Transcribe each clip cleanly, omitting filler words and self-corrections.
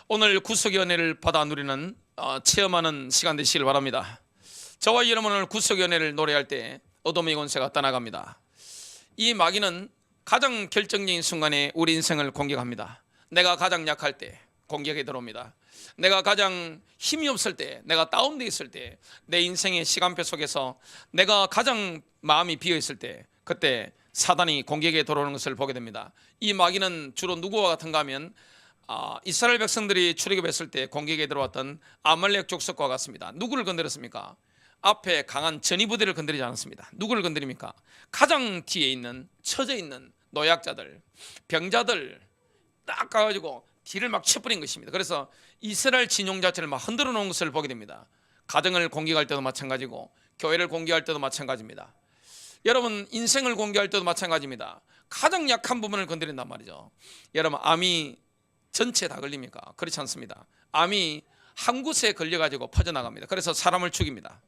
오늘 구속의 은혜를 받아 누리는 체험하는 시간 되시길 바랍니다. 저와 여러분 오늘 구속의 은혜를 노래할 때 어둠의 권세가 떠나갑니다. 이 마귀는 가장 결정적인 순간에 우리 인생을 공격합니다. 내가 가장 약할 때 공격에 들어옵니다. 내가 가장 힘이 없을 때, 내가 다운되어 있을 때, 내 인생의 시간표 속에서 내가 가장 마음이 비어 있을 때, 그때 사단이 공격에 들어오는 것을 보게 됩니다. 이 마귀는 주로 누구와 같은가 하면 이스라엘 백성들이 출애굽했을 때 공격에 들어왔던 아말렉 족속과 같습니다. 누구를 건드렸습니까? 앞에 강한 전위부대를 건드리지 않았습니다. 누구를 건드립니까? 가장 뒤에 있는, 처져 있는 노약자들, 병자들 딱 가가지고 뒤를 막 쳐버린 것입니다. 그래서 이스라엘 진영 자체를 막 흔들어 놓은 것을 보게 됩니다. 가정을 공격할 때도 마찬가지고, 교회를 공격할 때도 마찬가지입니다. 여러분 인생을 공격할 때도 마찬가지입니다. 가장 약한 부분을 건드린단 말이죠. 여러분 암이 전체 다 걸립니까? 그렇지 않습니다. 암이 한 곳에 걸려가지고 퍼져나갑니다. 그래서 사람을 죽입니다.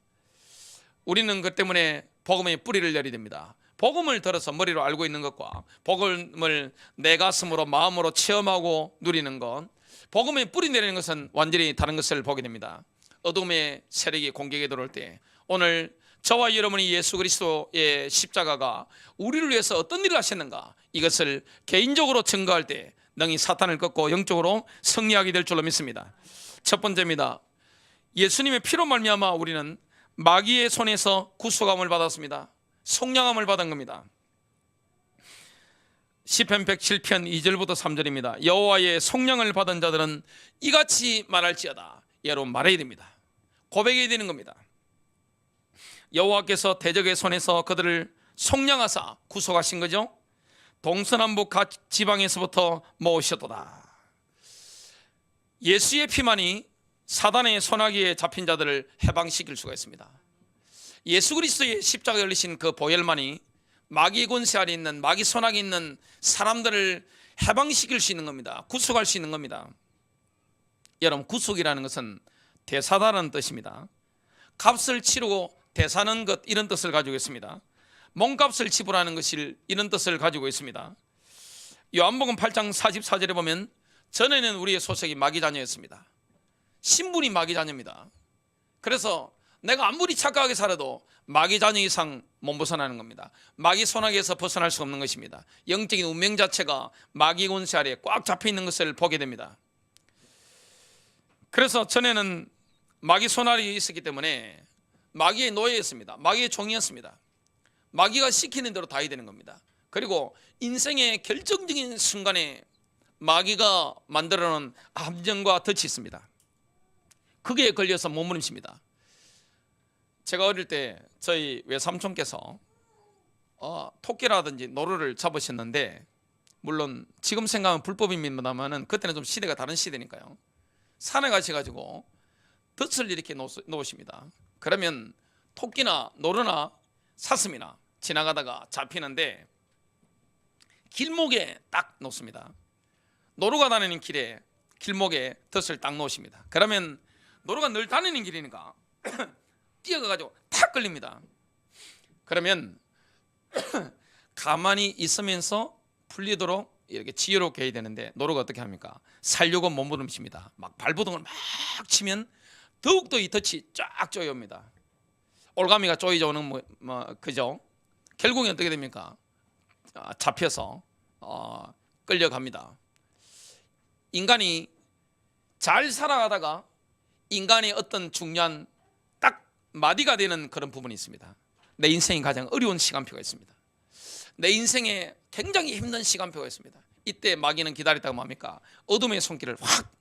우리는 그 때문에 복음의 뿌리를 내려야 됩니다. 복음을 들어서 머리로 알고 있는 것과 복음을 내 가슴으로 마음으로 체험하고 누리는 것, 복음의 뿌리 내리는 것은 완전히 다른 것을 보게 됩니다. 어둠의 세력이 공격에 들어올 때, 오늘 저와 여러분이 예수 그리스도의 십자가가 우리를 위해서 어떤 일을 하셨는가, 이것을 개인적으로 증거할 때 능히 사탄을 꺾고 영적으로 승리하게 될 줄로 믿습니다. 첫 번째입니다. 예수님의 피로 말미암아 우리는 마귀의 손에서 구속함을 받았습니다. 속량함을 받은 겁니다. 시편 107편 2절부터 3절입니다. 여호와의 속량을 받은 자들은 이같이 말할지어다. 여러분 말해야 됩니다. 고백해야 되는 겁니다. 여호와께서 대적의 손에서 그들을 속량하사 구속하신 거죠. 동서남북 각 지방에서부터 모으셨도다. 예수의 피만이 사단의 손아귀에 잡힌 자들을 해방시킬 수가 있습니다. 예수 그리스도의 십자가에 걸리신 그 보혈만이 마귀 권세 아래 있는, 마귀 손아귀에 있는 사람들을 해방시킬 수 있는 겁니다. 구속할 수 있는 겁니다. 여러분 구속이라는 것은 대사다라는 뜻입니다. 값을 치르고 대사는 것, 이런 뜻을 가지고 있습니다. 몸값을 지불하는 것이 이런 뜻을 가지고 있습니다. 요한복음 8장 44절에 보면 전에는 우리의 소속이 마귀 자녀였습니다. 신분이 마귀 자녀입니다. 그래서 내가 아무리 착하게 살아도 마귀 자녀 이상 못 벗어나는 겁니다. 마귀 손아귀에서 벗어날 수 없는 것입니다. 영적인 운명 자체가 마귀 권세 아래 꽉 잡혀 있는 것을 보게 됩니다. 그래서 전에는 마귀 손아귀에 있었기 때문에 마귀의 노예였습니다. 마귀의 종이었습니다. 마귀가 시키는 대로 다 해야 되는 겁니다. 그리고 인생의 결정적인 순간에 마귀가 만들어놓은 함정과 덫이 있습니다. 그게 걸려서 몸부림칩니다. 제가 어릴 때 저희 외삼촌께서 토끼라든지 노루를 잡으셨는데, 물론 지금 생각하면 불법입니다만 그때는 좀 시대가 다른 시대니까요. 산에 가셔가지고 덫을 이렇게 놓으십니다. 그러면 토끼나 노루나 사슴이나 지나가다가 잡히는데 길목에 딱 놓습니다. 노루가 다니는 길에 길목에 덫을 딱 놓으십니다. 그러면 노루가 늘 다니는 길이니까 뛰어가가지고 탁 걸립니다. 그러면 가만히 있으면서 풀리도록 이렇게 지혜롭게 해야 되는데, 노루가 어떻게 합니까? 살려고 몸부림칩니다. 막 발버둥을 막 치면 더욱더 이 덫이 쫙 쪼여옵니다. 올가미가 쪼이져 오는 그죠? 결국엔 어떻게 됩니까? 잡혀서 끌려갑니다. 인간이 잘 살아가다가 인간의 어떤 중요한 딱 마디가 되는 그런 부분이 있습니다. 내 인생이 가장 어려운 시간표가 있습니다. 내 인생에 굉장히 힘든 시간표가 있습니다. 이때 마귀는 기다렸다가 뭡니까? 어둠의 손길을 확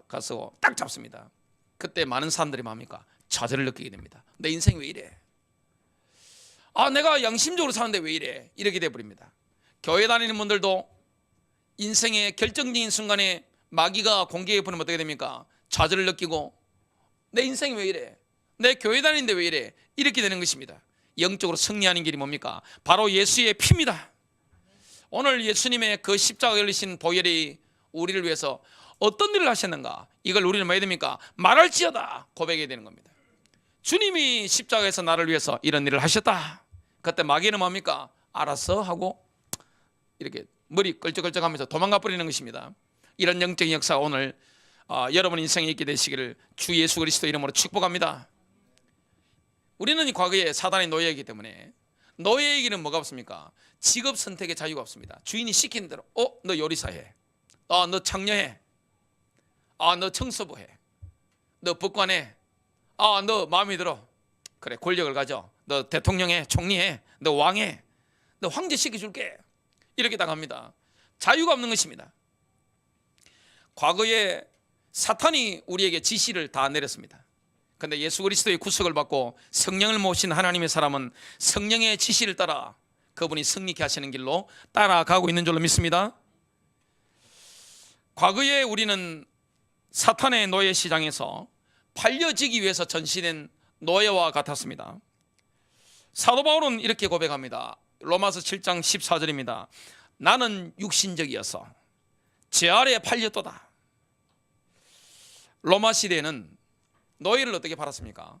가서 딱 잡습니다. 그때 많은 사람들이 뭡니까? 좌절을 느끼게 됩니다. 내 인생이 왜 이래? 내가 양심적으로 사는데 왜 이래? 이렇게 돼버립니다. 교회 다니는 분들도 인생의 결정적인 순간에 마귀가 공격해 버리면 어떻게 됩니까? 좌절을 느끼고 내 인생이 왜 이래? 내 교회 다니는데 왜 이래? 이렇게 되는 것입니다. 영적으로 승리하는 길이 뭡니까? 바로 예수의 피입니다. 오늘 예수님의 그 십자가에 걸리신 보혈이 우리를 위해서 어떤 일을 하셨는가, 이걸 우리는 뭐 해야 됩니까? 말할지어다 고백해야 되는 겁니다. 주님이 십자가에서 나를 위해서 이런 일을 하셨다. 그때 마귀는 뭡니까? 알았어 하고 이렇게 머리 끌적끌적하면서 도망가 버리는 것입니다. 이런 영적인 역사가 오늘 여러분 인생에 있게 되시기를 주 예수 그리스도 이름으로 축복합니다. 우리는 이 과거에 사단의 노예이기 때문에 노예에게는 뭐가 없습니까? 직업 선택의 자유가 없습니다. 주인이 시키는 대로 너 요리사해, 너 창녀해, 너 청소부해, 너 법관해, 너 마음에 들어, 그래 권력을 가져, 너 대통령해, 총리해, 너 왕해, 너 황제 시켜줄게, 이렇게 당합니다. 자유가 없는 것입니다. 과거에 사탄이 우리에게 지시를 다 내렸습니다. 그런데 예수 그리스도의 구속을 받고 성령을 모신 하나님의 사람은 성령의 지시를 따라 그분이 승리케 하시는 길로 따라가고 있는 줄로 믿습니다. 과거에 우리는 사탄의 노예 시장에서 팔려지기 위해서 전시된 노예와 같았습니다. 사도 바울은 이렇게 고백합니다. 로마서 7장 14절입니다. 나는 육신적이어서 제 아래에 팔렸도다. 로마 시대에는 노예를 어떻게 팔았습니까?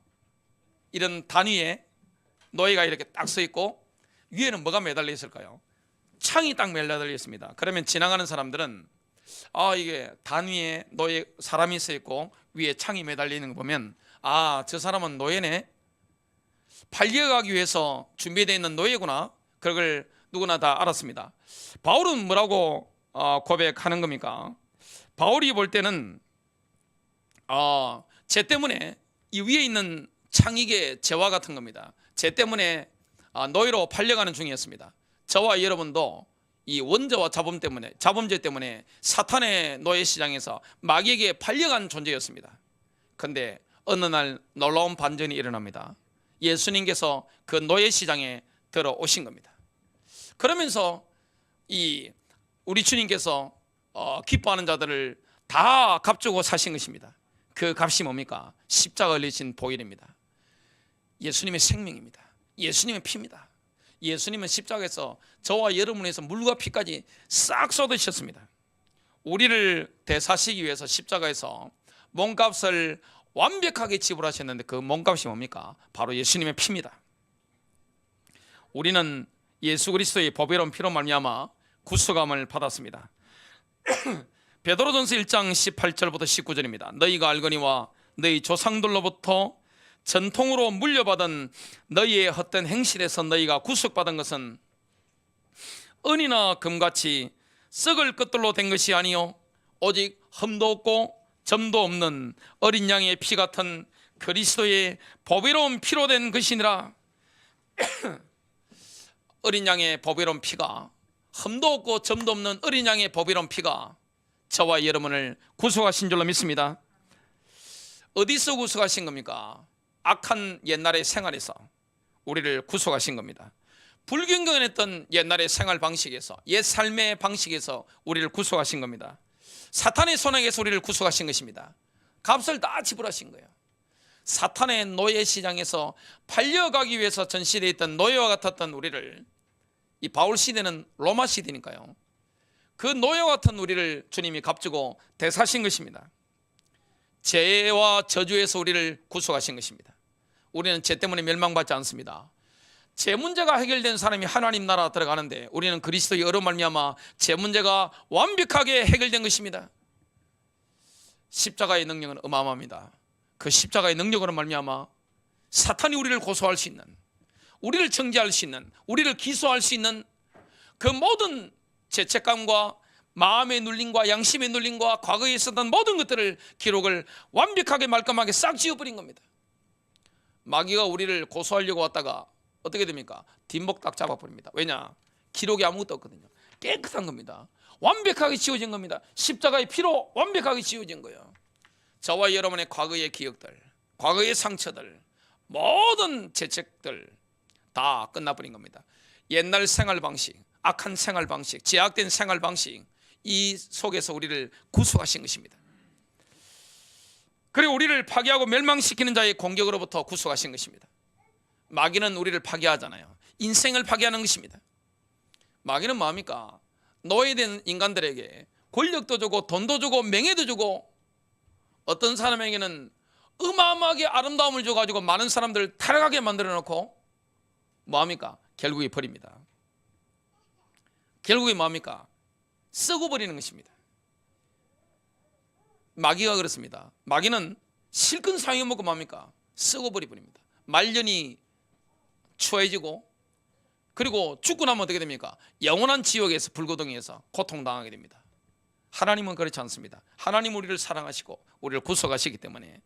이런 단위에 노예가 이렇게 딱 서 있고 위에는 뭐가 매달려 있을까요? 창이 딱 매달려 있습니다. 그러면 지나가는 사람들은 이게 단위에 노예 사람이 서 있고 위에 창이 매달려 있는 거 보면 저 사람은 노예네, 팔려가기 위해서 준비되어 있는 노예구나. 그걸 누구나 다 알았습니다. 바울은 뭐라고 고백하는 겁니까? 바울이 볼 때는 쟤 때문에 이 위에 있는 창이게 죄와 같은 겁니다. 쟤 때문에 노예로 팔려가는 중이었습니다. 저와 여러분도 이 원죄와 자범죄 때문에 사탄의 노예 시장에서 마귀에게 팔려간 존재였습니다. 그런데 어느 날 놀라운 반전이 일어납니다. 예수님께서 그 노예 시장에 들어오신 겁니다. 그러면서 우리 주님께서 기뻐하는 자들을 다 값주고 사신 것입니다. 그 값이 뭡니까? 십자가 걸리신 보혈입니다. 예수님의 생명입니다. 예수님의 피입니다. 예수님은 십자가에서 저와 여러분을 위해서 물과 피까지 싹 쏟으셨습니다. 우리를 대사시기 위해서 십자가에서 몸값을 완벽하게 지불하셨는데 그 몸값이 뭡니까? 바로 예수님의 피입니다. 우리는 예수 그리스도의 보배로운 피로 말미암아 구속함을 받았습니다. 베드로전서 1장 18절부터 19절입니다. 너희가 알거니와 너희 조상들로부터 전통으로 물려받은 너희의 헛된 행실에서 너희가 구속받은 것은 은이나 금같이 썩을 것들로 된 것이 아니요 오직 흠도 없고 점도 없는 어린 양의 피 같은 그리스도의 보배로운 피로 된 것이니라. 어린 양의 보배로운 피가, 흠도 없고 점도 없는 어린 양의 보배로운 피가 저와 여러분을 구속하신 줄로 믿습니다. 어디서 구속하신 겁니까? 악한 옛날의 생활에서 우리를 구속하신 겁니다. 불경건했던 옛날의 생활 방식에서, 옛 삶의 방식에서 우리를 구속하신 겁니다. 사탄의 손에게서 우리를 구속하신 것입니다. 값을 다 지불하신 거예요. 사탄의 노예 시장에서 팔려가기 위해서 전시되어 있던 노예와 같았던 우리를, 이 바울 시대는 로마 시대니까요, 그 노예와 같은 우리를 주님이 값주고 대사하신 것입니다. 죄와 저주에서 우리를 구속하신 것입니다. 우리는 죄 때문에 멸망받지 않습니다. 죄 문제가 해결된 사람이 하나님 나라 들어가는데 우리는 그리스도의 의로 말미암아 죄 문제가 완벽하게 해결된 것입니다. 십자가의 능력은 어마어마합니다. 그 십자가의 능력으로 말미암아 사탄이 우리를 고소할 수 있는, 우리를 정죄할 수 있는, 우리를 기소할 수 있는 그 모든 죄책감과 마음의 눌림과 양심의 눌림과 과거에 있었던 모든 것들을 기록을 완벽하게 말끔하게 싹 지워버린 겁니다. 마귀가 우리를 고소하려고 왔다가 어떻게 됩니까? 뒷목 딱 잡아버립니다. 왜냐? 기록에 아무것도 없거든요. 깨끗한 겁니다. 완벽하게 지워진 겁니다. 십자가의 피로 완벽하게 지워진 거예요. 저와 여러분의 과거의 기억들, 과거의 상처들, 모든 죄책들 다 끝나버린 겁니다. 옛날 생활 방식, 악한 생활 방식, 제약된 생활 방식, 이 속에서 우리를 구속하신 것입니다. 그리고 우리를 파괴하고 멸망시키는 자의 공격으로부터 구속하신 것입니다. 마귀는 우리를 파괴하잖아요. 인생을 파괴하는 것입니다. 마귀는 뭐합니까? 노예된 인간들에게 권력도 주고 돈도 주고 명예도 주고, 어떤 사람에게는 어마어마하게 아름다움을 줘가지고 많은 사람들을 타락하게 만들어 놓고 뭐합니까? 결국에 버립니다. 결국에 뭐합니까? 썩어버리는 것입니다. 마귀가 그렇습니다. 마귀는 실컷 상해 먹고 뭡니까? 썩어버리 버립니다. 말년이 추해지고, 그리고 죽고 나면 어떻게 됩니까? 영원한 지옥에서, 불고덩이에서 고통당하게 됩니다. 하나님은 그렇지 않습니다. 하나님 우리를 사랑하시고 우리를 구속하시기 때문에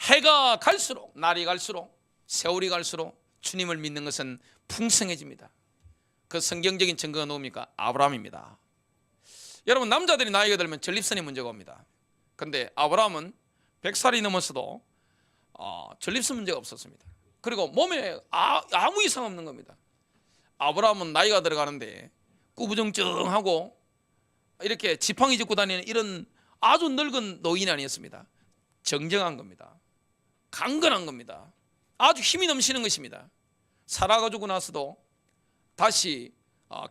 해가 갈수록, 날이 갈수록, 세월이 갈수록 주님을 믿는 것은 풍성해집니다. 그 성경적인 증거가 누굽니까? 아브라함입니다. 여러분, 남자들이 나이가 들면 전립선에 문제가 옵니다. 그런데 아브라함은 100살이 넘었어도 전립선 문제가 없었습니다. 그리고 몸에 아무 이상 없는 겁니다. 아브라함은 나이가 들어가는데 꾸부정쩡하고 이렇게 지팡이 짚고 다니는 이런 아주 늙은 노인이 아니었습니다. 정정한 겁니다. 강건한 겁니다. 아주 힘이 넘치는 것입니다. 사라가 죽고 나서도 다시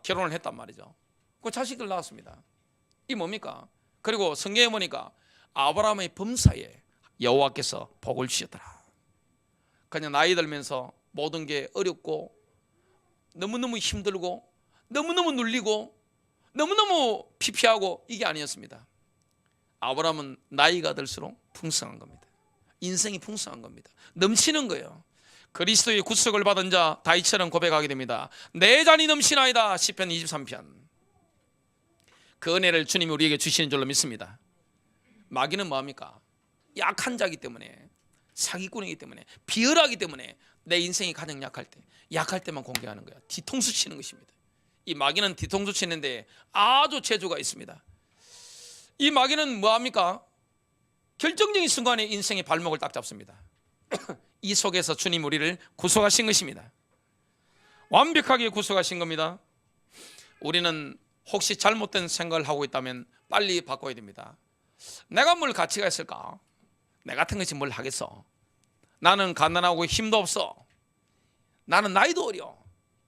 결혼을 했단 말이죠. 그 자식들 낳았습니다. 이 뭡니까? 그리고 성경에 보니까 아브라함의 범사에 여호와께서 복을 주셨더라. 그냥 나이 들면서 모든 게 어렵고 너무너무 힘들고 너무너무 눌리고 너무너무 피폐하고 이게 아니었습니다. 아브라함은 나이가 들수록 풍성한 겁니다. 인생이 풍성한 겁니다. 넘치는 거예요. 그리스도의 구속을 받은 자 다윗처럼 고백하게 됩니다. 내 잔이 넘치나이다. 시편 23편. 그 은혜를 주님이 우리에게 주시는 줄로 믿습니다. 마귀는 뭐합니까? 약한 자이기 때문에, 사기꾼이기 때문에, 비열하기 때문에 내 인생이 가장 약할 때만 공개하는 거야. 뒤통수 치는 것입니다. 이 마귀는 뒤통수 치는데 아주 재주가 있습니다. 이 마귀는 뭐합니까? 결정적인 순간에 인생의 발목을 딱 잡습니다. 이 속에서 주님 우리를 구속하신 것입니다. 완벽하게 구속하신 겁니다. 우리는 혹시 잘못된 생각을 하고 있다면 빨리 바꿔야 됩니다. 내가 뭘 가치가 있을까? 내 같은 것이 뭘 하겠어? 나는 가난하고 힘도 없어. 나는 나이도 어려.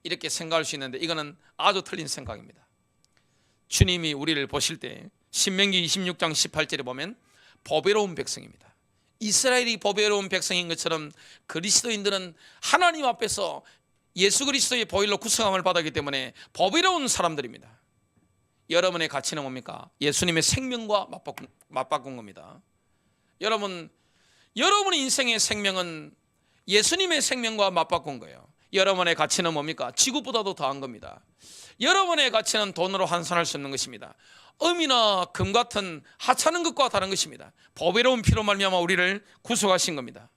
이렇게 생각할 수 있는데 이거는 아주 틀린 생각입니다. 주님이 우리를 보실 때 신명기 26장 18절에 보면 보배로운 백성입니다. 이스라엘이 보배로운 백성인 것처럼 그리스도인들은 하나님 앞에서 예수 그리스도의 보혈로 구속함을 받았기 때문에 보배로운 사람들입니다. 여러분의 가치는 뭡니까? 예수님의 생명과 맞바꾼 겁니다. 여러분의 인생의 생명은 예수님의 생명과 맞바꾼 거예요. 여러분의 가치는 뭡니까? 지구보다도 더한 겁니다. 여러분의 가치는 돈으로 환산할 수 없는 것입니다. 음이나 금 같은 하찮은 것과 다른 것입니다. 보배로운 피로 말미암아 우리를 구속하신 겁니다.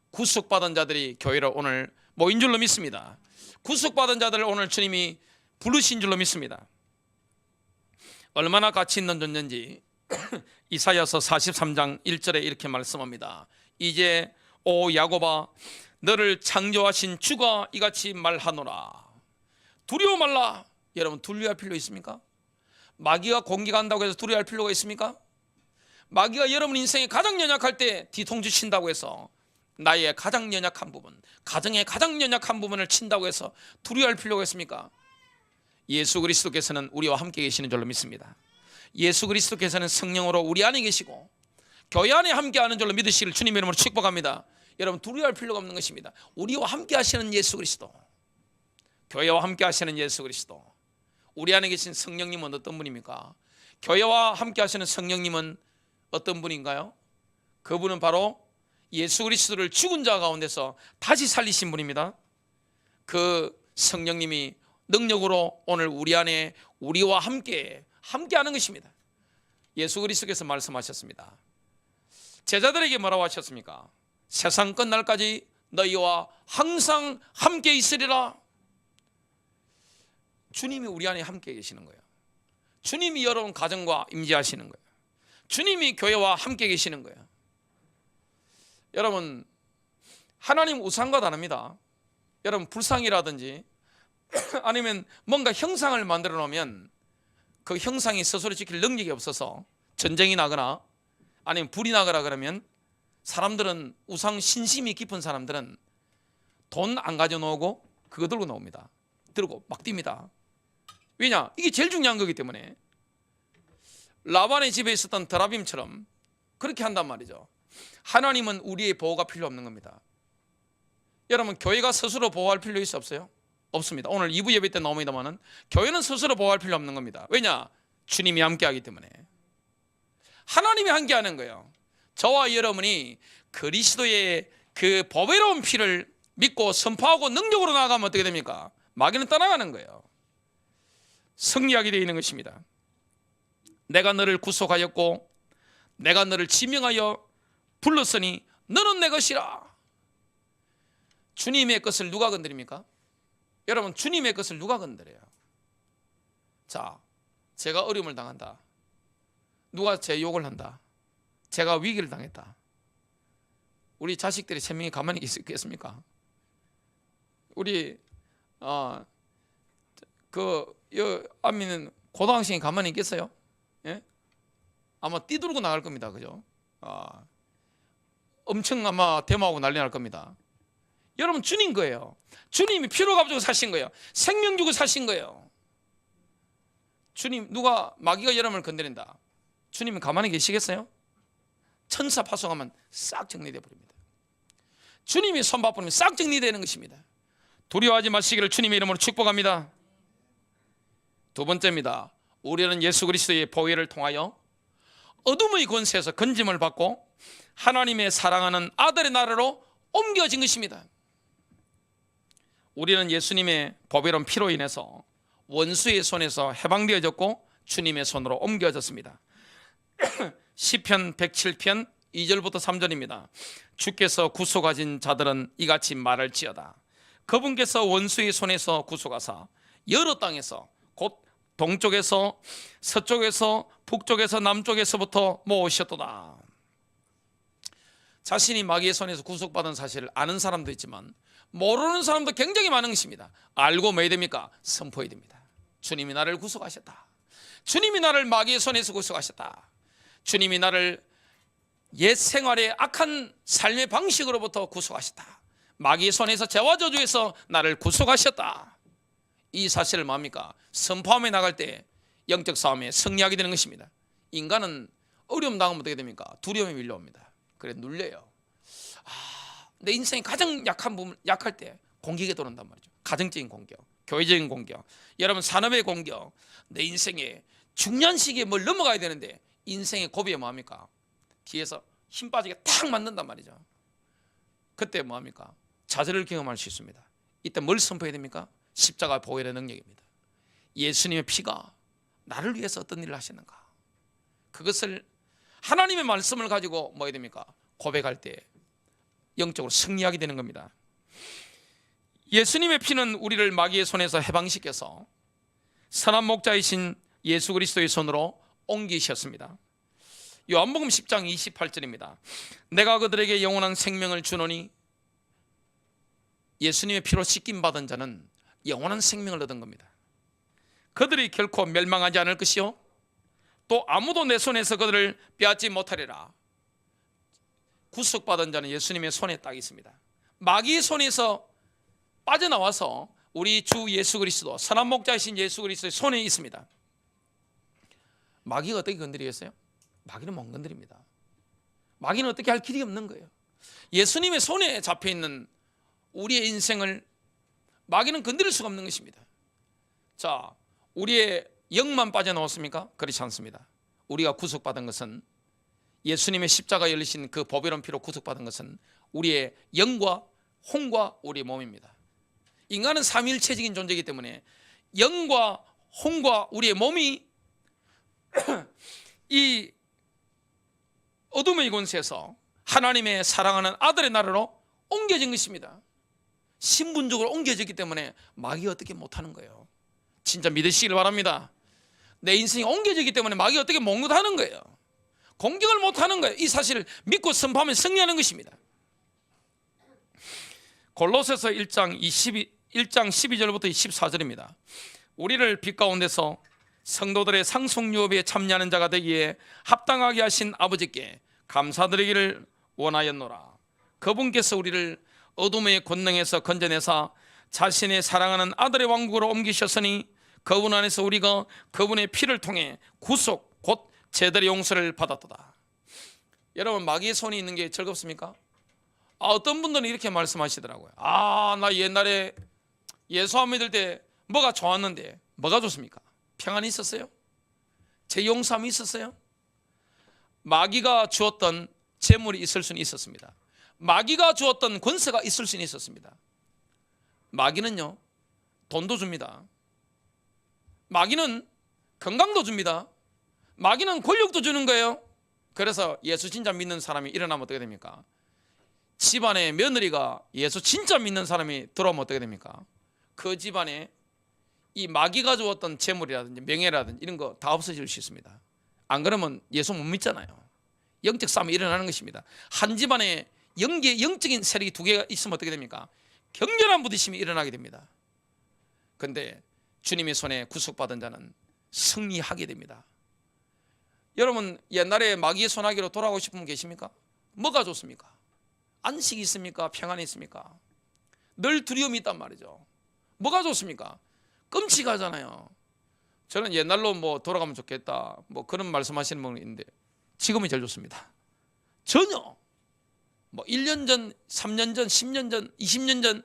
구속받은 자들이 교회로 오늘 모인 줄로 믿습니다. 구속받은 자들을 오늘 주님이 부르신 줄로 믿습니다. 얼마나 가치 있는 존재인지 이사야서 43장 1절에 이렇게 말씀합니다. 이제 오 야곱아, 너를 창조하신 주가 이같이 말하노라. 두려워 말라. 여러분, 두려워할 필요 있습니까? 마귀가 공격한다고 해서 두려워할 필요가 있습니까? 마귀가 여러분 인생에 가장 연약할 때 뒤통수 친다고 해서 나의 가장 연약한 부분, 가정의 가장 연약한 부분을 친다고 해서 두려워할 필요가 있습니까? 예수 그리스도께서는 우리와 함께 계시는 줄로 믿습니다. 예수 그리스도께서는 성령으로 우리 안에 계시고 교회 안에 함께하는 줄로 믿으시길 주님의 이름으로 축복합니다. 여러분, 두려워할 필요가 없는 것입니다. 우리와 함께 하시는 예수 그리스도, 교회와 함께 하시는 예수 그리스도, 우리 안에 계신 성령님은 어떤 분입니까? 교회와 함께 하시는 성령님은 어떤 분인가요? 그분은 바로 예수 그리스도를 죽은 자 가운데서 다시 살리신 분입니다. 그 성령님이 능력으로 오늘 우리 안에 우리와 함께 하는 것입니다. 예수 그리스도께서 말씀하셨습니다. 제자들에게 뭐라고 하셨습니까? 세상 끝날까지 너희와 항상 함께 있으리라. 주님이 우리 안에 함께 계시는 거예요. 주님이 여러분 가정과 임재하시는 거예요. 주님이 교회와 함께 계시는 거예요. 여러분, 하나님 우상과 다릅니다. 여러분, 불상이라든지 아니면 뭔가 형상을 만들어 놓으면 그 형상이 스스로 지킬 능력이 없어서 전쟁이 나거나 아니면 불이 나거나 그러면 사람들은, 우상 신심이 깊은 사람들은 돈 안 가져놓고 그거 들고 나옵니다. 들고 막 뜁니다. 왜냐? 이게 제일 중요한 거기 때문에. 라반의 집에 있었던 드라빔처럼 그렇게 한단 말이죠. 하나님은 우리의 보호가 필요 없는 겁니다. 여러분, 교회가 스스로 보호할 필요 있어 없어요? 없습니다. 오늘 2부 예배 때 나옵니다만은 교회는 스스로 보호할 필요 없는 겁니다. 왜냐? 주님이 함께하기 때문에. 하나님이 함께하는 거예요. 저와 여러분이 그리스도의 그 보배로운 피를 믿고 선포하고 능력으로 나아가면 어떻게 됩니까? 마귀는 떠나가는 거예요. 승리하게 되어 있는 것입니다. 내가 너를 구속하였고 내가 너를 지명하여 불렀으니 너는 내 것이라. 주님의 것을 누가 건드립니까? 여러분, 주님의 것을 누가 건드려요? 자, 제가 어려움을 당한다. 누가 제 욕을 한다. 제가 위기를 당했다. 우리 자식들이 3명이 가만히 있겠습니까? 우리 안미는 고등학생이 가만히 있겠어요? 예? 아마 뛰들고 나갈 겁니다. 그죠? 엄청 아마 데모하고 난리 날 겁니다. 여러분, 주님 거예요. 주님이 피로 값주고 사신 거예요. 생명 주고 사신 거예요. 주님, 누가 마귀가 여러분을 건드린다. 주님은 가만히 계시겠어요? 천사 파송하면 싹 정리되어 버립니다. 주님이 손바꾸면 싹 정리되는 것입니다. 두려워하지 마시기를 주님의 이름으로 축복합니다. 두 번째입니다. 우리는 예수 그리스도의 보혈을 통하여 어둠의 권세에서 건짐을 받고 하나님의 사랑하는 아들의 나라로 옮겨진 것입니다. 우리는 예수님의 보배로운 피로 인해서 원수의 손에서 해방되어졌고 주님의 손으로 옮겨졌습니다. 시편 107편 2절부터 3절입니다. 주께서 구속하신 자들은 이같이 말할지어다. 그분께서 원수의 손에서 구속하사 여러 땅에서 곧 동쪽에서 서쪽에서 북쪽에서 남쪽에서부터 모으셨도다. 자신이 마귀의 손에서 구속받은 사실을 아는 사람도 있지만 모르는 사람도 굉장히 많은 것입니다. 알고 뭐 해야 됩니까? 선포해야 됩니다. 주님이 나를 구속하셨다. 주님이 나를 마귀의 손에서 구속하셨다. 주님이 나를 옛 생활의 악한 삶의 방식으로부터 구속하셨다. 마귀의 손에서 죄와 저주에서 나를 구속하셨다. 이 사실을 뭡니까? 선포하며 나갈 때 영적 싸움에 승리하게 되는 것입니다. 인간은 어려움 당하면 어떻게 됩니까? 두려움이 밀려옵니다. 그래 눌려요. 내 인생이 가장 약한 부분, 약할 때 공격이 들어온단 말이죠. 가정적인 공격, 교회적인 공격, 여러분 산업의 공격, 내 인생에 중요한 시기에 뭘 넘어가야 되는데 인생의 고비에 뭐합니까? 뒤에서 힘 빠지게 탁 만든단 말이죠. 그때 뭐합니까? 좌절을 경험할 수 있습니다. 이때 뭘 선포해야 됩니까? 십자가 보혈의 능력입니다. 예수님의 피가 나를 위해서 어떤 일을 하시는가, 그것을 하나님의 말씀을 가지고 뭐 해야 됩니까? 고백할 때 영적으로 승리하게 되는 겁니다. 예수님의 피는 우리를 마귀의 손에서 해방시켜서 선한 목자이신 예수 그리스도의 손으로 옮기셨습니다. 요한복음 10장 28절입니다. 내가 그들에게 영원한 생명을 주노니, 예수님의 피로 씻김 받은 자는 영원한 생명을 얻은 겁니다. 그들이 결코 멸망하지 않을 것이요 또 아무도 내 손에서 그들을 빼앗지 못하리라. 구속받은 자는 예수님의 손에 딱 있습니다. 마귀의 손에서 빠져나와서 우리 주 예수 그리스도, 선한 목자이신 예수 그리스도의 손에 있습니다. 마귀가 어떻게 건드리겠어요? 마귀는 못 건드립니다. 마귀는 어떻게 할 길이 없는 거예요. 예수님의 손에 잡혀있는 우리의 인생을 마귀는 건드릴 수가 없는 것입니다. 자, 우리의 영만 빠져나왔습니까? 그렇지 않습니다. 우리가 구속받은 것은, 예수님의 십자가 열리신 그 보배로운 피로 구속받은 것은 우리의 영과 혼과 우리의 몸입니다. 인간은 삼위일체적인 존재이기 때문에 영과 혼과 우리의 몸이 이 어둠의 권세에서 하나님의 사랑하는 아들의 나라로 옮겨진 것입니다. 신분적으로 옮겨졌기 때문에 마귀가 어떻게 못하는 거예요. 진짜 믿으시길 바랍니다. 내 인생이 옮겨지기 때문에 마귀가 어떻게 못하는 거예요. 공격을 못하는 거예요. 이 사실을 믿고 선포하면 승리하는 것입니다. 골로새서 1장 12절부터 24절입니다. 우리를 빛 가운데서 성도들의 상속유업에 참여하는 자가 되기에 합당하게 하신 아버지께 감사드리기를 원하였노라. 그분께서 우리를 어둠의 권능에서 건져내사 자신의 사랑하는 아들의 왕국으로 옮기셨으니 그분 안에서 우리가 그분의 피를 통해 구속 곧 제들의 용서를 받았도다. 여러분, 마귀의 손이 있는 게 즐겁습니까? 어떤 분들은 이렇게 말씀하시더라고요. 나 옛날에 예수 안 믿을 때 뭐가 좋았는데 뭐가 좋습니까? 평안이 있었어요? 제 용서함이 있었어요? 마귀가 주었던 재물이 있을 수는 있었습니다. 마귀가 주었던 권세가 있을 수는 있었습니다. 마귀는요, 돈도 줍니다. 마귀는 건강도 줍니다. 마귀는 권력도 주는 거예요. 그래서 예수 진짜 믿는 사람이 일어나면 어떻게 됩니까? 집안에 며느리가 예수 진짜 믿는 사람이 들어오면 어떻게 됩니까? 그 집안에 이 마귀가 주었던 재물이라든지 명예라든지 이런 거 다 없어질 수 있습니다. 안 그러면 예수 못 믿잖아요. 영적 싸움이 일어나는 것입니다. 한 집안에 영적인 세력이 두 개가 있으면 어떻게 됩니까? 격렬한 부딪힘이 일어나게 됩니다. 그런데 주님의 손에 구속받은 자는 승리하게 됩니다. 여러분, 옛날에 마귀의 손아귀로 돌아가고 싶은 분 계십니까? 뭐가 좋습니까? 안식이 있습니까? 평안이 있습니까? 늘 두려움이 있단 말이죠. 뭐가 좋습니까? 끔찍하잖아요. 저는 옛날로 뭐 돌아가면 좋겠다 뭐 그런 말씀하시는 분이 있는데 지금이 제일 좋습니다. 전혀 뭐 1년 전, 3년 전, 10년 전, 20년 전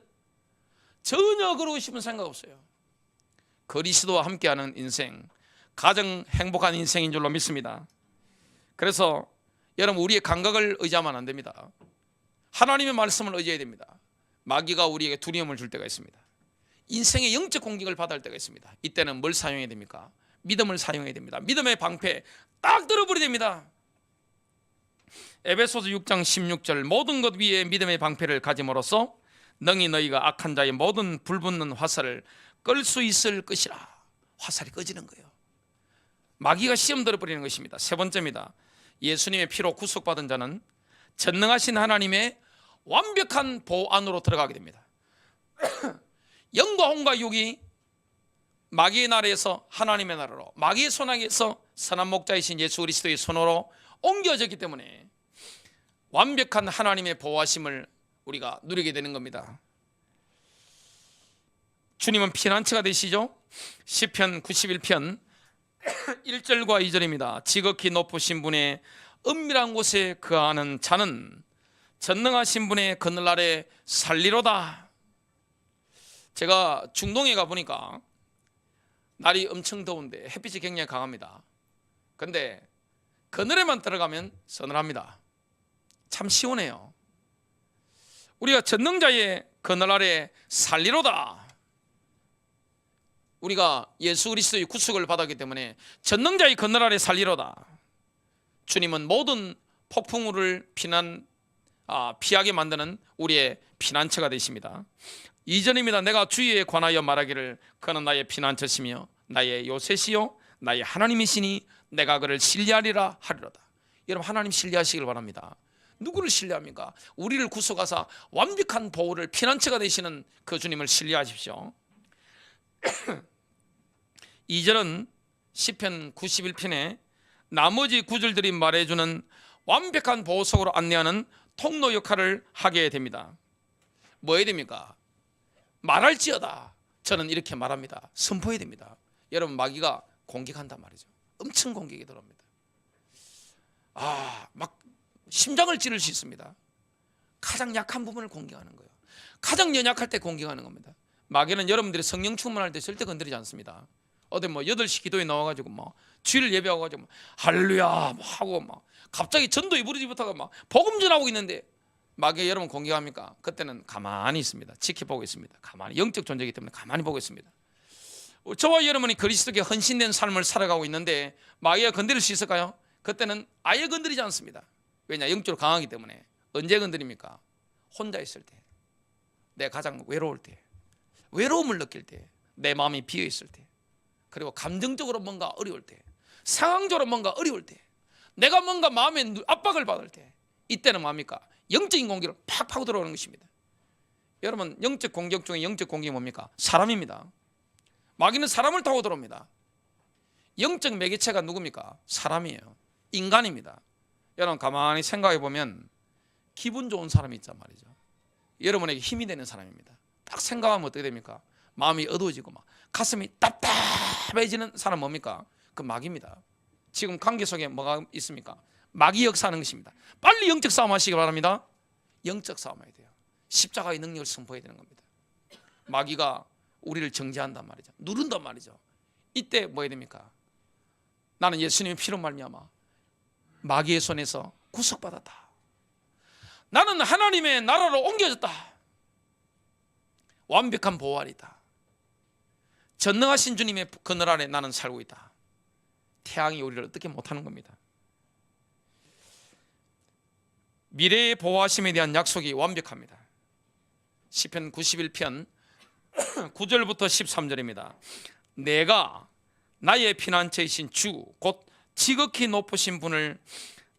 전혀 그러고 싶은 생각 없어요. 그리스도와 함께하는 인생, 가장 행복한 인생인 줄로 믿습니다. 그래서 여러분, 우리의 감각을 의지하면 안 됩니다. 하나님의 말씀을 의지해야 됩니다. 마귀가 우리에게 두려움을 줄 때가 있습니다. 인생의 영적 공격을 받을 때가 있습니다. 이때는 뭘 사용해야 됩니까? 믿음을 사용해야 됩니다. 믿음의 방패 딱 들어버려야 됩니다. 에베소서 6장 16절, 모든 것 위에 믿음의 방패를 가짐으로써 능히 너희가 악한 자의 모든 불붙는 화살을 끌 수 있을 것이라. 화살이 꺼지는 거예요. 마귀가 시험 들어버리는 것입니다. 세 번째입니다. 예수님의 피로 구속받은 자는 전능하신 하나님의 완벽한 보호 안으로 들어가게 됩니다. 영과 혼과 육이 마귀의 나라에서 하나님의 나라로, 마귀의 손아귀에서 선한 목자이신 예수 그리스도의 손으로 옮겨졌기 때문에 완벽한 하나님의 보호하심을 우리가 누리게 되는 겁니다. 주님은 피난처가 되시죠. 시편 91편 1절과 2절입니다. 지극히 높으신 분의 은밀한 곳에 거하는 자는 전능하신 분의 그늘 아래 살리로다. 제가 중동에 가보니까 날이 엄청 더운데 햇빛이 굉장히 강합니다. 그런데 그늘에만 들어가면 서늘합니다. 참 시원해요. 우리가 전능자의 그늘 아래 살리로다. 우리가 예수 그리스도의 구속을 받았기 때문에 전능자의 그늘 아래 살리로다. 주님은 모든 폭풍우를 피하게 만드는 우리의 피난처가 되십니다. 2절입니다. 내가 주에 관하여 말하기를 그는 나의 피난처시며 나의 요새시요 나의 하나님이시니 내가 그를 신뢰하리라 하리로다. 여러분, 하나님 신뢰하시길 바랍니다. 누구를 신뢰합니까? 우리를 구속하사 완벽한 보호를 피난처가 되시는 그 주님을 신뢰하십시오. 2절은 시편 91편에 나머지 구절들이 말해주는 완벽한 보호 속으로 안내하는 통로 역할을 하게 됩니다. 뭐 해야 됩니까? 말할지어다. 저는 이렇게 말합니다. 선포해야 됩니다. 여러분, 마귀가 공격한단 말이죠. 엄청 공격이 들어옵니다. 막 심장을 찌를 수 있습니다. 가장 약한 부분을 공격하는 거예요. 가장 연약할 때 공격하는 겁니다. 마귀는 여러분들이 성령 충만할 때 절대 건드리지 않습니다. 어디 뭐 8시 기도에 나와가지고 막 주일 예배하고가지고 막 할렐루야 하고 막 갑자기 전도에 부르지 못하고 막 복음 전하고 있는데 마귀가 여러분 공격합니까? 그때는 가만히 있습니다. 지켜보고 있습니다. 가만히, 영적 존재이기 때문에 가만히 보고 있습니다. 저와 여러분이 그리스도께 헌신된 삶을 살아가고 있는데 마귀가 건드릴 수 있을까요? 그때는 아예 건드리지 않습니다. 왜냐? 영적으로 강하기 때문에. 언제 건드립니까? 혼자 있을 때, 내가 가장 외로울 때, 외로움을 느낄 때, 내 마음이 비어 있을 때, 그리고 감정적으로 뭔가 어려울 때, 상황적으로 뭔가 어려울 때, 내가 뭔가 마음에 압박을 받을 때, 이때는 뭡니까? 영적인 공격을 팍 파고 들어오는 것입니다. 여러분, 영적 공격 중에 영적 공격이 뭡니까? 사람입니다. 마귀는 사람을 타고 들어옵니다. 영적 매개체가 누굽니까? 사람이에요. 인간입니다. 여러분, 가만히 생각해 보면 기분 좋은 사람이 있단 말이죠. 여러분에게 힘이 되는 사람입니다. 딱 생각하면 어떻게 됩니까? 마음이 어두워지고 막 가슴이 답답해지는 사람 뭡니까? 그 마귀입니다. 지금 관계 속에 뭐가 있습니까? 마귀 역사하는 것입니다. 빨리 영적 싸움 하시기 바랍니다. 영적 싸움 해야 돼요. 십자가의 능력을 선포해야 되는 겁니다. 마귀가 우리를 정죄한단 말이죠. 누른단 말이죠. 이때 뭐 해야 됩니까? 나는 예수님의 피로 말미암아 마귀의 손에서 구속받았다. 나는 하나님의 나라로 옮겨졌다. 완벽한 보호 아래다. 전능하신 주님의 그늘 아래 나는 살고 있다. 태양이 우리를 어떻게 못하는 겁니다. 미래의 보호하심에 대한 약속이 완벽합니다. 시편 91편 9절부터 13절입니다. 내가 나의 피난처이신 주 곧 지극히 높으신 분을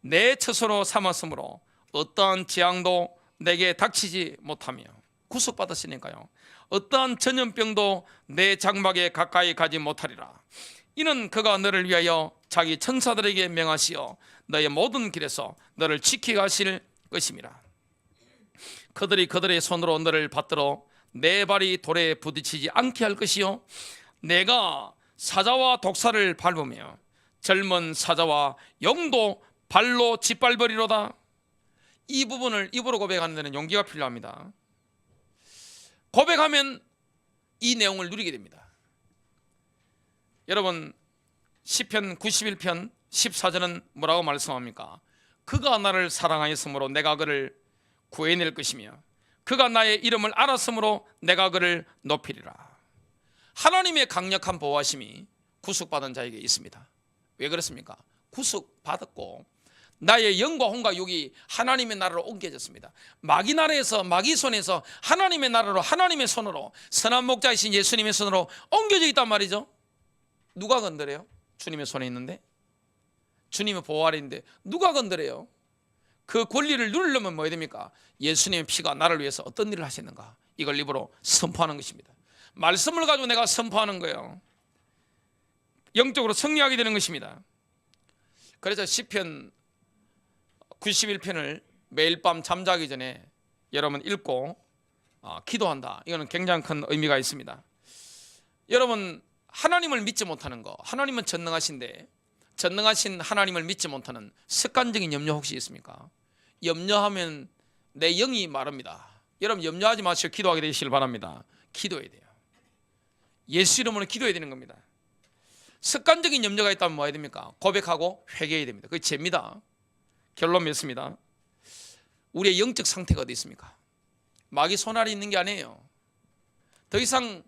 내 처소로 삼았으므로 어떠한 재앙도 내게 닥치지 못하며, 구속받았으니까요, 어떠한 전염병도 내 장막에 가까이 가지 못하리라. 이는 그가 너를 위하여 자기 천사들에게 명하시어 너의 모든 길에서 너를 지키게 하실 것임이라. 그들이 그들의 손으로 너를 받들어 내 발이 돌에 부딪히지 않게 할 것이요, 내가 사자와 독사를 밟으며 젊은 사자와 용도 발로 짓밟으리로다. 이 부분을 입으로 고백하는 데는 용기가 필요합니다. 고백하면 이 내용을 누리게 됩니다. 여러분, 시편 91편 14절은 뭐라고 말씀합니까? 그가 나를 사랑하였으므로 내가 그를 구해낼 것이며 그가 나의 이름을 알았으므로 내가 그를 높이리라. 하나님의 강력한 보호하심이 구속받은 자에게 있습니다. 왜 그렇습니까? 구속받았고 나의 영과 혼과 육이 하나님의 나라로 옮겨졌습니다. 마귀 나라에서, 마귀 손에서 하나님의 나라로, 하나님의 손으로, 선한 목자이신 예수님의 손으로 옮겨져 있단 말이죠. 누가 건드려요? 주님의 손에 있는데, 주님의 보호 아래 있는데 누가 건드려요? 그 권리를 누리려면 뭐 해야 됩니까? 예수님의 피가 나를 위해서 어떤 일을 하시는가, 이걸 입으로 선포하는 것입니다. 말씀을 가지고 내가 선포하는 거예요. 영적으로 승리하게 되는 것입니다. 그래서 시편 91편을 매일 밤 잠자기 전에 여러분 읽고 기도한다. 이거는 굉장히 큰 의미가 있습니다. 여러분, 하나님을 믿지 못하는 거, 하나님은 전능하신데 전능하신 하나님을 믿지 못하는 습관적인 염려 혹시 있습니까? 염려하면 내 영이 마릅니다. 여러분, 염려하지 마시고 기도하게 되시길 바랍니다. 기도해야 돼요. 예수 이름으로 기도해야 되는 겁니다. 습관적인 염려가 있다면 뭐 해야 됩니까? 고백하고 회개해야 됩니다. 그게 죄입니다. 결론 맺습니다. 우리의 영적 상태가 어디 있습니까? 마귀 손 아래 있는 게 아니에요. 더 이상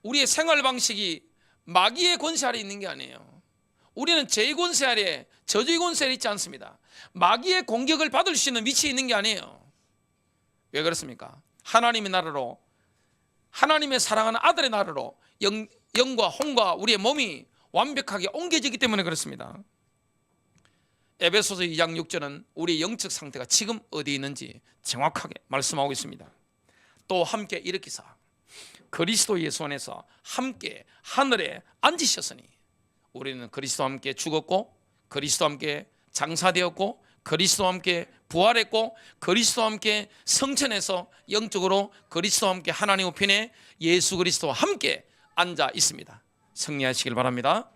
우리의 생활 방식이 마귀의 권세 아래 있는 게 아니에요. 우리는 죄의 권세 아래, 저주의 권세 아래 있지 않습니다. 마귀의 공격을 받을 수 있는 위치에 있는 게 아니에요. 왜 그렇습니까? 하나님의 나라로, 하나님의 사랑하는 아들의 나라로 영과 혼과 우리의 몸이 완벽하게 옮겨지기 때문에 그렇습니다. 에베소서 2장 6절은 우리의 영적 상태가 지금 어디에 있는지 정확하게 말씀하고 있습니다. 또 함께 일으키사 그리스도 예수 안에서 함께 하늘에 앉으셨으니, 우리는 그리스도와 함께 죽었고 그리스도와 함께 장사되었고 그리스도와 함께 부활했고 그리스도와 함께 성천해서 영적으로 그리스도와 함께 하나님 우편에 예수 그리스도와 함께 앉아 있습니다. 승리하시길 바랍니다.